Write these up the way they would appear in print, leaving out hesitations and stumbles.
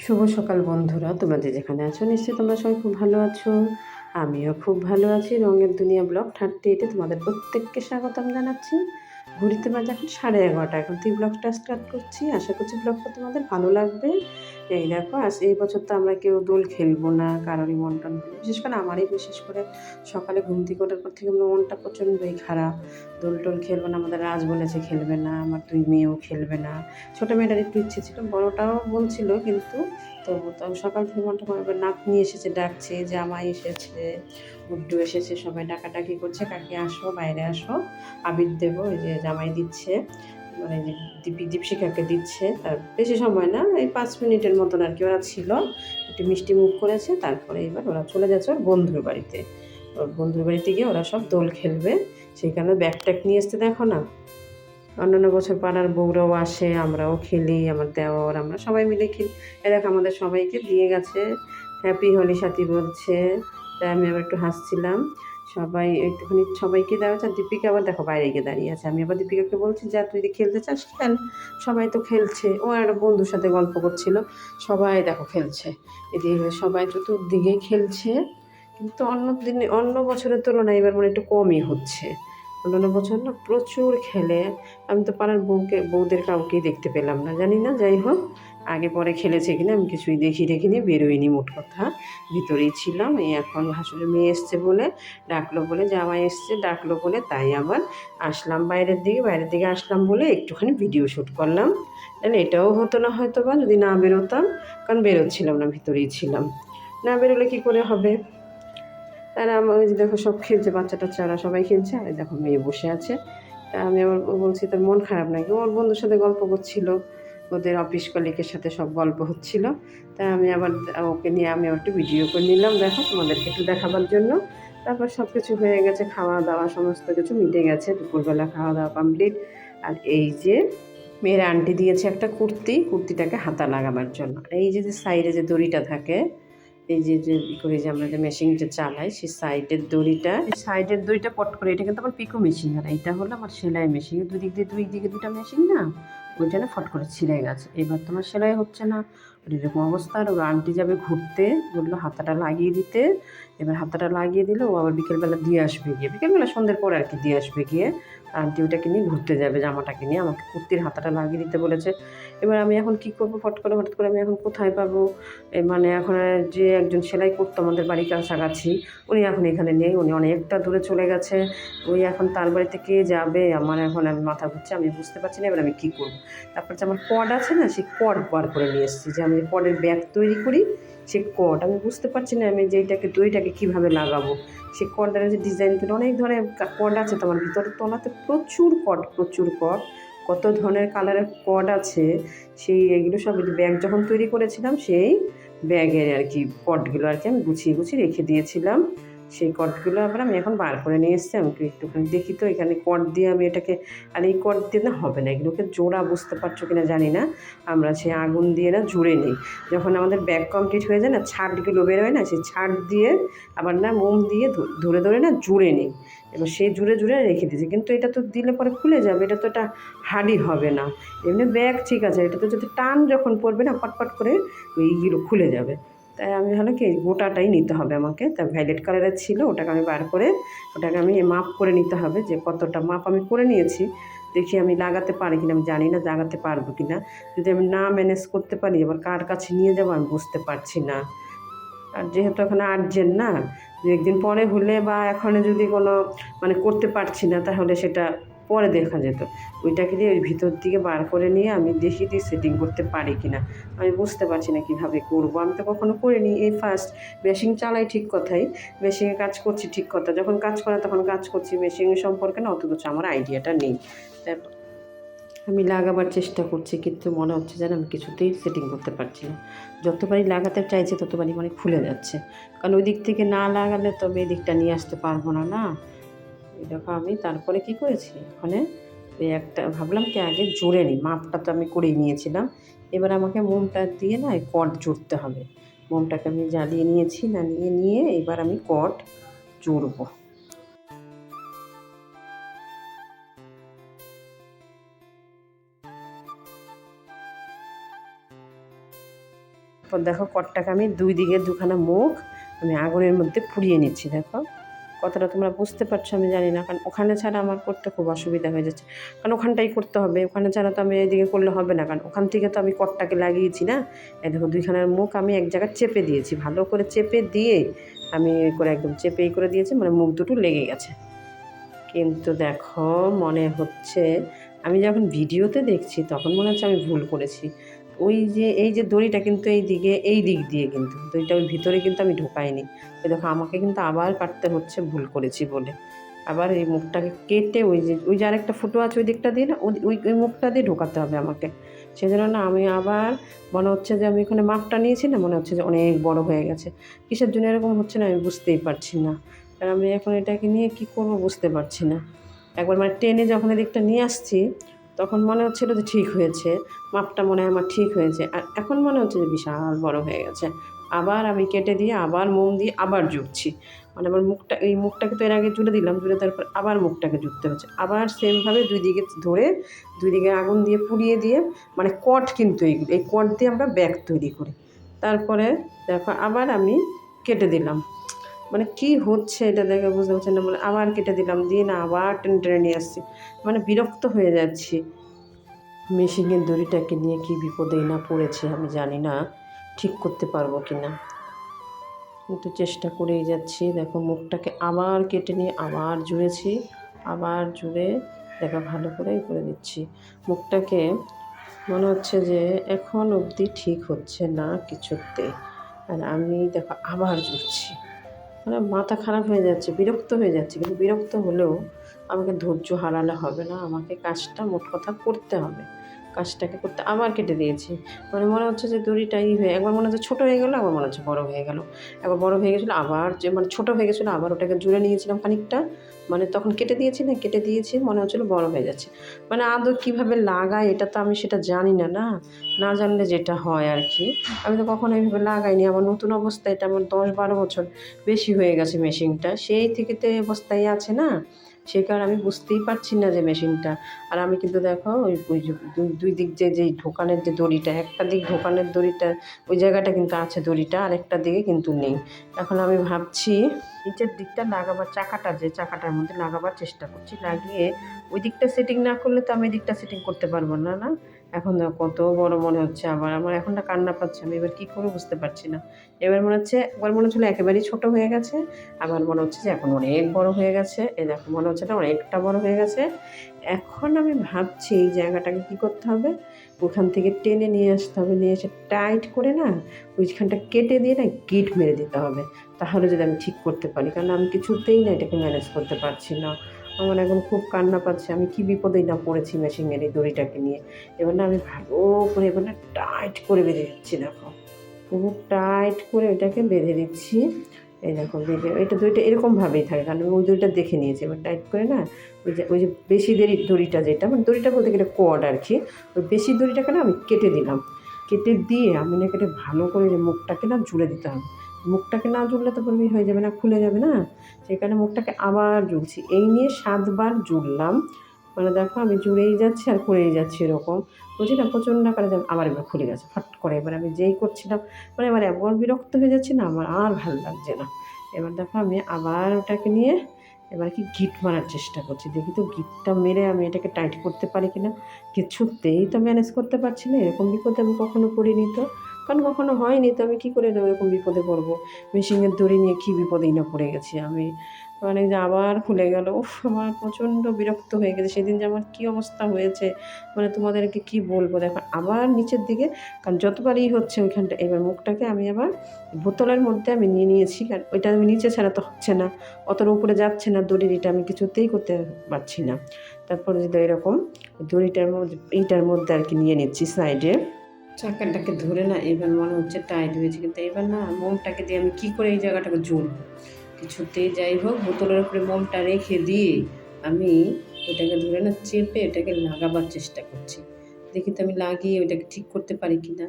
শুভ সকাল বন্ধুরা, তোমরা যে যেখানে আছো নিশ্চয়ই তোমরা সবাই খুব ভালো আছো। আমিও খুব ভালো আছি। রঙের দুনিয়া ব্লগ 38-এ তোমাদের প্রত্যেককে স্বাগতম জানাচ্ছি। ঘড়িতে বাজে এখন 11:30। এখন থেকে ব্লগটা স্টার্ট করছি। আশা করছি ব্লগটা তোমাদের ভালো লাগবে। এই দেখো, এই বছর তো আমরা কেউ দোল খেলবো না, কারোরই মন টন ভালো, বিশেষ করে আমারই বিশেষ করে সকালে ঘুম থেকে ওঠার পর থেকে আমার মনটা প্রচণ্ডই খারাপ। দোল টোল খেলবো না, আমাদের রাজ বলেছে খেলবে না, আমার 2 মেয়েও খেলবে না। ছোটো মেয়েটার একটু ইচ্ছে ছিল, বড়টাও বলছিল, কিন্তু তো সকাল থেকে মনটা খারাপ। নাতনি এসেছে, ডাকছে, জামাই এসেছে, গুড্ডু এসেছে, সবাই ডাকাডাকি করছে, কাকি আসো, বাইরে আসো, আবির দেবো। ওই যে জামাই দিচ্ছে, মানে যে দীপশিখাকে দিচ্ছে। তার বেশি সময় না, এই 5 মিনিটের মতন আর কি ওরা ছিল, একটু মিষ্টি মুখ করেছে। তারপরে এবার ওরা চলে যাচ্ছে ওর বন্ধুর বাড়িতে। ওর বন্ধুর বাড়িতে গিয়ে ওরা সব দোল খেলবে। সেই কারণে ব্যাগ ট্যাগ নিয়ে এসতে দেখো না। অন্যান্য বছর পাড়ার বউরাও আসে, আমরাও খেলি, আমার দেওর, আমরা সবাই মিলে খেলি। এরকম আমাদের সবাইকে দিয়ে গেছে, হ্যাপি হোলি সাথী বলছে। তাই আমি আবার একটু হাসছিলাম। সবাই একটুখানি সবাইকে দেওয়া হচ্ছে। আর দীপিকা আবার দেখো বাইরে গিয়ে দাঁড়িয়ে আছে। আমি আবার দীপিকাকে বলছি, যা তুই যদি খেলতে চাস খেল, সবাই তো খেলছে। ও একটা বন্ধুর সাথে গল্প করছিল, সবাই দেখো খেলছে, এদিকে সবাই চতুর্দিকেই খেলছে। কিন্তু অন্য বছরের তুলনায় এবার একটু কমই হচ্ছে। অন্যান্য বছর না প্রচুর খেলে। আমি তো পাড়ার বউদের কাউকেই দেখতে পেলাম না, জানি না। যাই হোক, আগে পরে খেলেছে কিনা আমি কিছুই দেখিনি, বেরোয়নি, মোট কথা ভিতরেই ছিলাম। এই এখন শাশুড়ি মেয়ে এসছে বলে ডাকলো, বলে জামাই এসছে ডাকলো বলে, তাই আবার আসলাম বাইরের দিকে আসলাম বলে একটুখানি ভিডিও শ্যুট করলাম। তাহলে এটাও হতো না হয়তো বা, যদি না বেরোতাম, কারণ বেরোচ্ছিলাম না, ভিতরেই ছিলাম। না বেরোলে কী করে হবে। তারা ওই যে দেখো সব খেলছে, বাচ্চা টাচ্চারা সবাই খেলছে, আর দেখো মেয়ে বসে আছে। তা আমি আবার বলছি, তোর মন খারাপ নাকি? ওর বন্ধুর সাথে গল্প করছিল, ওদের অফিস কলিগের সাথে সব গল্প হচ্ছিল। তা আমি আবার ওকে নিয়ে আমি আবার একটু ভিডিও করে নিলাম, দেখো তোমাদেরকে একটু দেখাবার জন্য। তারপর সব কিছু হয়ে গেছে, খাওয়া দাওয়া সমস্ত কিছু মিটে গেছে, দুপুরবেলা খাওয়া দাওয়া কমপ্লিট। আর এই যে মেয়ের আন্টি দিয়েছে একটা কুর্তিটাকে হাতা লাগাবার জন্য। আর এই যে সাইডে যে দড়িটা থাকে, এই যে করে যে আমরা যে মেশিনটা চালাই, সেই সাইডের দড়িটা পট করে, এটা কিন্তু আমার পিকো মেশিন, আর এইটা হলো আমার সেলাই মেশিন। দুই দিকে দুটা মেশিন না, ওইটা না ফট করে ছিঁড়ে গেছে। এবার তোমার সেলাই হচ্ছে না, ওর এরকম অবস্থা। আর ওর আন্টি যাবে ঘুরতে, বললো হাতাটা লাগিয়ে দিতে। এবার হাতাটা লাগিয়ে দিলে ও আবার বিকেলবেলা দিয়ে আসবে গিয়ে, বিকেলবেলা সন্ধ্যের পরে আর কি দিয়ে আসবে গিয়ে। আন্টি ওটাকে নিয়ে ঘুরতে যাবে, জামাটাকে নিয়ে আমাকে কুর্তির হাতাটা লাগিয়ে দিতে বলেছে। এবার আমি এখন কী করবো, হঠাৎ করে আমি এখন কোথায় পাবো? মানে এখন যে একজন সেলাই করতো আমাদের বাড়ির কাছাকাছি, উনি এখন এখানে নেই, উনি অনেকটা দূরে চলে গেছে। ওই এখন তার বাড়িতে কে যাবে, আমার এখন আমি মাথা ঘুরছে, আমি বুঝতে পারছি না এবার আমি কী করবো। তারপর যে আমার কর্ড আছে না, সেই কর্ড বার করে নিয়ে এসেছি, যে আমি কর্ডের ব্যাগ তৈরি করি, সেই কর্ড আমি বুঝতে পারছি না আমি যে দইটাকে কীভাবে লাগাবো। সেই কর্ডের যে ডিজাইন করে অনেক ধরনের কর্ড আছে তো আমার ভিতরে, তোলাতে প্রচুর কর্ড, কত ধরনের কালারের কর্ড আছে। এগুলো সব ব্যাগ যখন তৈরি করেছিলাম, সেই ব্যাগের আর কি কর্ডগুলো আর কি আমি গুছিয়ে রেখে দিয়েছিলাম। সেই কর্ডগুলো আবার আমি এখন বার করে নিয়ে এসেছি। আমি একটুখানি দেখি তো, এখানে কর্ড দিয়ে আমি এটাকে, আর এই কর্ড দিয়ে না হবে না, এগুলোকে জোড়া, বুঝতে পারছো কিনা জানি না, আমরা সেই আগুন দিয়ে না জুড়ে নিই। যখন আমাদের ব্যাগ কমপ্লিট হয়ে যায় না, ছাড়গুলো বেরোয় না, সেই ছাড় দিয়ে আবার না মোম দিয়ে ধরে না জুড়ে নিই। এবার সেই জুড়ে রেখে দিয়েছি, কিন্তু এটা তো দিলে পরে খুলে যাবে, এটা তো এটা হার্ডই হবে না। এমনি ব্যাগ ঠিক আছে, এটা তো যদি টান যখন পড়বে না, পটপট করে ওইগুলো খুলে যাবে। তাই আমি হলো কি, গোটাটাই নিতে হবে আমাকে। তা ভায়োলেট কালারের ছিল, ওটাকে আমি বার করে ওটাকে আমি মাপ করে নিতে হবে, যে কতটা মাপ আমি করে নিয়েছি। দেখি আমি লাগাতে পারি কিনা, আমি জানি না লাগাতে পারবো কিনা। যদি আমি না ম্যানেজ করতে পারি, এবার কার কাছে নিয়ে যাবো আমি বুঝতে পারছি না। আর যেহেতু এখন আর্জেন্ট না, 2-1 দিন পরে হলে বা এখন যদি কোনো মানে করতে পারছি না, তাহলে সেটা পরে দেখা যেত। ওইটাকে দিয়ে ওই ভিতর দিকে বার করে নিয়ে আমি দেখি সেটিং করতে পারি কিনা। আমি বুঝতে পারছি না কীভাবে করবো, আমি তো কখনো করিনি, এই ফার্স্ট। মেশিন চালাই ঠিক কথাই, মেশিনে কাজ করছি ঠিক কথা, যখন কাজ করে তখন কাজ করছি, মেশিন সম্পর্কে না অত কিছু আমার আইডিয়াটা নেই। তারপর আমি লাগাবার চেষ্টা করছি, কিন্তু মনে হচ্ছে যেন আমি কিছুতেই সেটিং করতে পারছি না। যতবারই লাগাতে চাইছি ততবারই খুলে যাচ্ছে, কারণ ওই দিক থেকে না লাগালে তবে এই দিকটা নিয়ে আসতে পারবো না। না, এই দেখো আমি তারপরে কি করেছি, ওখানে ওই একটা ভাবলাম কি আগে জুড়ে নিই, মাপটা তো আমি করেই নিয়েছিলাম। এবার আমাকে মোমটা দিয়ে না এই কর্ড জুড়তে হবে। মোমটাকে আমি জ্বালিয়ে নিয়েছি, না নিয়ে এবার আমি কর্ড জুড়বো। দেখো কটটাকে আমি দুই দিকে দুখানা মুখ আমি আগুনের মধ্যে পুড়িয়ে নিচ্ছি। দেখো কতটা তোমরা বুঝতে পারছো আমি জানি না, কারণ ওখানে ছাড়া আমার করতে খুব অসুবিধা হয়ে যাচ্ছে, কারণ ওখানটাই করতে হবে, ওখানে ছাড়া তো আমি এদিকে করলে হবে না, কারণ ওখান থেকে তো আমি কটটাকে লাগিয়েছি না। এই দেখো দুইখানার মুখ আমি এক জায়গায় চেপে দিয়েছি, ভালো করে চেপে দিয়ে আমি করে একদম চেপেই করে দিয়েছি, মানে মুখ দুটো লেগে গেছে। কিন্তু দেখো মনে হচ্ছে আমি যখন ভিডিওতে দেখছি তখন মনে হচ্ছে আমি ভুল করেছি। ওই যে এই যে দড়িটা কিন্তু এই দিক দিয়ে কিন্তু দড়িটা ওই ভিতরে কিন্তু আমি ঢোকাইনি। ওই দেখো আমাকে কিন্তু আবার কাটতে হচ্ছে ভুল করেছি বলে। আবার এই মুখটাকে কেটে ওই যে আরেকটা ফুটো আছে ওই দিকটা দিয়ে না ওই মুখটা দিয়ে ঢোকাতে হবে আমাকে। সেজন্য না আমি আবার মনে হচ্ছে যে আমি এখানে মাপটা নিয়েছি না, মনে হচ্ছে যে অনেক বড় হয়ে গেছে। কিসের জন্য এরকম হচ্ছে না আমি বুঝতেই পারছি না। আর আমি এখন এটাকে নিয়ে কী করবো বুঝতে পারছি না। একবার মানে টেনে যখন এদিকটা নিয়ে আসছি তখন মনে হচ্ছিলো যে ঠিক হয়েছে, মাপটা মনে হয় আমার ঠিক হয়েছে, আর এখন মনে হচ্ছে যে বিশাল বড় হয়ে গেছে। আবার আমি কেটে দিয়ে আবার মোম দিয়ে আবার জুড়ছি, মানে আমার এই মুখটাকে তো এর আগে জুড়ে দিলাম, জুড়ে তারপর আবার মুখটাকে জুড়তে হচ্ছে, আবার সেমভাবে দুই দিকে ধরে দুই দিকে আগুন দিয়ে পুড়িয়ে দিয়ে, মানে কট কিন্তু এই কট দিয়ে আমরা ব্যাগ তৈরি করি। তারপরে দেখো আবার আমি কেটে দিলাম, মানে কি হচ্ছে এটা দেখে বুঝতে পারছি না, মানে আবার কেটে দিলাম দিয়ে না আবার টেনে টেনে নিয়ে আসছি, মানে বিরক্ত হয়ে যাচ্ছি। মেশিনের দড়িটাকে নিয়ে কি বিপদেই না পড়েছে আমি জানি না, ঠিক করতে পারবো কি না, কিন্তু চেষ্টা করেই যাচ্ছি। দেখো মুখটাকে আবার কেটে নিয়ে আবার জুড়েছি, আবার জুড়ে দেখো ভালো করে করে দিচ্ছি মুখটাকে। মনে হচ্ছে যে এখন অবধি ঠিক হচ্ছে না কিছুতে, আর আমি দেখো আবার জুড়ছি, মানে মাথা খারাপ হয়ে যাচ্ছে, বিরক্ত হয়ে যাচ্ছে। কিন্তু বিরক্ত হলেও আমাকে ধৈর্য হারালে হবে না, আমাকে কাজটা মোট কথা করতে হবে। কাজটাকে করতে আবার কেটে দিয়েছি, মানে মনে হচ্ছে যে দড়িটাই হয়ে একবার মনে হচ্ছে ছোটো হয়ে গেলো, আবার মনে হচ্ছে বড়ো হয়ে গেলো, একবার বড়ো হয়ে গেছিলো আবার যে মানে ছোটো হয়ে গেছিলো আবার ওটাকে জুড়ে নিয়েছিলাম খানিকটা, মানে তখন কেটে দিয়েছি মনে হচ্ছিলো বড় হয়ে যাচ্ছে। মানে আদৌ কীভাবে লাগায় এটা তো আমি সেটা জানি না, না জানলে যেটা হয় আর কি। আমি তো কখনো এইভাবে লাগাইনি, আমার নতুন অবস্থায়, এটা আমার 10-12 বছর বেশি হয়ে গেছে মেশিনটা, সেই থেকে তো এই অবস্থায় আছে না, সেই কারণে আমি বুঝতেই পারছি না যে মেশিনটা। আর আমি কিন্তু দেখো ওই যে দুই দিক যেই ঢোকানের যে দড়িটা, একটা দিক ঢোকানের দড়িটা ওই জায়গাটা কিন্তু আছে দড়িটা, আরেকটা দিকে কিন্তু নেই। এখন আমি ভাবছি নিচের দিকটা লাগাবার, চাকাটার মধ্যে লাগাবার চেষ্টা করছি, লাগিয়ে ওই দিকটা সেটিং না করলে তো আমি এই দিকটা সেটিং করতে পারবো না। এখন দেখো কত বড় মনে হচ্ছে, আবার আমার এখন না কান্না পাচ্ছে, আমি এবার কী করবো বুঝতে পারছি না। এবার মনে হচ্ছে একবার মনে হচ্ছিলো একেবারেই ছোটো হয়ে গেছে, আবার মনে হচ্ছে যে এখন অনেক বড় হয়ে গেছে, এই দেখো মনে হচ্ছে না অনেকটা বড় হয়ে গেছে। এখন আমি ভাবছি এই জায়গাটাকে কী করতে হবে, ওখান থেকে টেনে নিয়ে আসতে হবে, নিয়ে এসে টাইট করে না ওইখানটা কেটে দিয়ে না গিট মেরে দিতে হবে, তাহলে যদি আমি ঠিক করতে পারি, কারণ আমি কিছুতেই না এটাকে ম্যানেজ করতে পারছি না। আমার এখন খুব কান্না পাচ্ছে, আমি কি বিপদেই না পড়েছি মেশিনের এই দড়িটাকে নিয়ে। এবার না আমি ভালো করে এবার না টাইট করে বেঁধে দিচ্ছি, দেখো পুরো টাইট করে ওইটাকে বেঁধে দিচ্ছি। এই দেখো বেঁধে এটা দড়িটা এরকমভাবেই থাকে, কারণ আমি ওই দড়িটা দেখে নিয়েছি। এবার টাইট করে না ওই যে বেশি দড়িটা যেটা, মানে দড়িটা বলতে গেলে কর্ড আর কি, ওই বেশি দড়িটাকে না আমি কেটে দিলাম, কেটে দিয়ে আমি না কেটে ভালো করে যে মুখটাকে না জুড়ে দিতে হবে। মুখটাকে না জুড়লে তো বলবি হয়ে যাবে না, খুলে যাবে না, সেখানে মুখটাকে আবার জুড়ছি। এই নিয়ে 7 বার জুড়লাম, মানে দেখো আমি জুড়েই যাচ্ছি আর করেই যাচ্ছি এরকম, বুঝি না প্রচণ্ড করে আবার এবার খুলে গেছে ফট করে। এবার আমি যেই করছিলাম মানে এবার এমন বিরক্ত হয়ে যাচ্ছি না, আমার আর ভালো লাগছে না। এবার দেখো আমি আবার ওটাকে নিয়ে এবার কি গিট মারার চেষ্টা করছি, দেখি তো গিটটা মেরে আমি এটাকে টাইট করতে পারি কিনা। কিছুতেই তো ম্যানেজ করতে পারছি না, এরকম বিপদে আমি কখনো পড়িনি তো, কারণ কখনো হয়নি তো, আমি কী করে এরকম বিপদে পড়বো। মেশিনের দড়ি নিয়ে কী বিপদেই না পড়ে গেছি আমি, মানে যে আবার খুলে গেল। উফ, আমার প্রচণ্ড বিরক্ত হয়ে গেছে সেদিন, যে আমার কী অবস্থা হয়েছে মানে তোমাদেরকে কি বলবো। দেখো আবার নিচের দিকে, কারণ যতবারই হচ্ছে ওইখানটা, এবার মুখটাকে আমি আবার বোতলের মধ্যে আমি নিয়ে নিয়েছি, কারণ ওইটা আমি নিচে ছাড়া তো হচ্ছে না, অতটা উপরে যাচ্ছে না দড়ির, এটা আমি কিছুতেই করতে পারছি না। তারপরে যদি এরকম দড়িটার মধ্যে এইটার মধ্যে আর কি নিয়ে নিচ্ছি সাইডে, চাকাটাকে ধরে না এবার মনে হচ্ছে টাইট হয়েছে, কিন্তু এবার না মোমটাকে দিয়ে আমি কী করে এই জায়গাটাকে জুড়ব কিছুতেই। যাই হোক বোতলের উপরে মোমটা রেখে দিয়ে আমি ওটাকে ধরে না চেপে এটাকে লাগাবার চেষ্টা করছি, দেখি তো আমি লাগিয়ে ওইটাকে ঠিক করতে পারি কি না।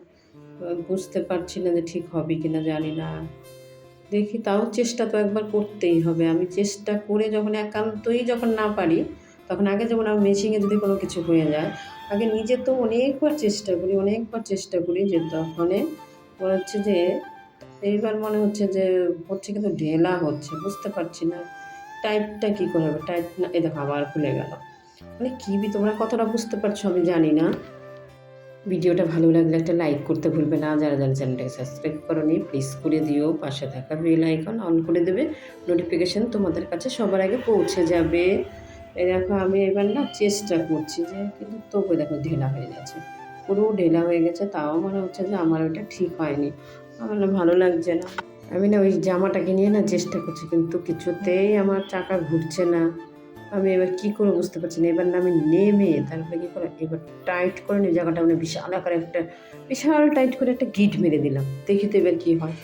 বুঝতে পারছি না যে ঠিক হবে কি না, জানি না, দেখি তাও চেষ্টা তো একবার করতেই হবে। আমি চেষ্টা করে যখন একান্তই যখন না পারি, তখন আগে যেমন আমি মেশিনে যদি কোনো কিছু হয়ে যায়, আগে নিজে তো অনেকবার চেষ্টা করি যে তখনে মনে হচ্ছে যে এইবার মনে হচ্ছে যে হচ্ছে, কিন্তু ঢেলা হচ্ছে, বুঝতে পারছি না টাইটটা কী করে হবে। টাইট না, এই দেখো আবার খুলে গেল। মানে কী তোমরা কতটা বুঝতে পারছো আমি জানি না। ভিডিওটা ভালো লাগলে একটা লাইক করতে ভুলবে না। যারা যারা চ্যানেলটাকে সাবস্ক্রাইব করোনি প্লিজ করে দিও। পাশে থাকা বেল আইকন অন করে দেবে, নোটিফিকেশান তোমাদের কাছে সবার আগে পৌঁছে যাবে। এই দেখো আমি এবার না চেষ্টা করছি যে, কিন্তু তবু দেখো ঢেলা হয়ে গেছে, পুরো ঢেলা হয়ে গেছে। তাও মনে হচ্ছে যে আমার ওইটা ঠিক হয়নি, আমার না ভালো লাগছে না। আমি না ওই জামাটাকে নিয়ে না চেষ্টা করছি, কিন্তু কিছুতেই আমার চাকা ঘুরছে না। আমি এবার কী করে বুঝতে পারছি না। এবার না আমি নেমে তারপরে কী করে এবার টাইট করে নিয়ে জায়গাটা মানে বিশাল আকারে একটা বিশাল টাইট করে একটা গিট মেরে দিলাম। দেখি তো এবার কী হয়।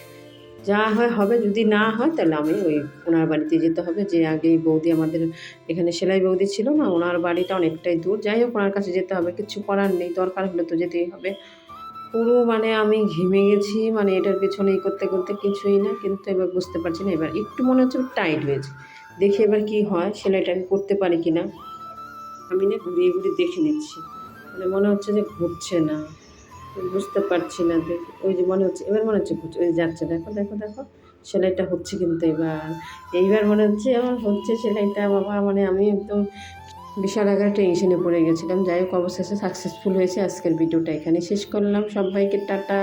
যা হয় হবে, যদি না হয় তাহলে আমি ওই ওনার বাড়িতে যেতে হবে। যে আগেই বৌদি আমাদের এখানে সেলাই বৌদি ছিল না, ওনার বাড়িটা অনেকটাই দূর। যাই হোক ওনার কাছে যেতে হবে, কিছু করার নেই, দরকার হলে তো যেতেই হবে। পুরো মানে আমি ঘেমে গেছি, মানে এটার পেছনে করতে করতে কিছুই না। কিন্তু এবার বুঝতে পারছি না, এবার একটু মনে হচ্ছে টাইট হয়েছে। দেখি এবার কি হয়, সেলাইটা আমি করতে পারি কি না। আমি না ঘুরিয়ে ঘুরিয়ে দেখে নিচ্ছি, মানে মনে হচ্ছে যে ঘুরছে না, বুঝতে পারছি না। দেখি ওই যে মনে হচ্ছে, এবার মনে হচ্ছে ঘুরছে, ওই যাচ্ছে, দেখো দেখো দেখো সেলাইটা হচ্ছে। কিন্তু এইবার মনে হচ্ছে আমার হচ্ছে সেলাইটা। বাবা মানে আমি একদম বিশাল আকার টেনশনে পড়ে গেছিলাম। যাই হোক অবশেষে সাকসেসফুল হয়েছে। আজকের ভিডিওটা এখানে শেষ করলাম। সবাইকে টাটা।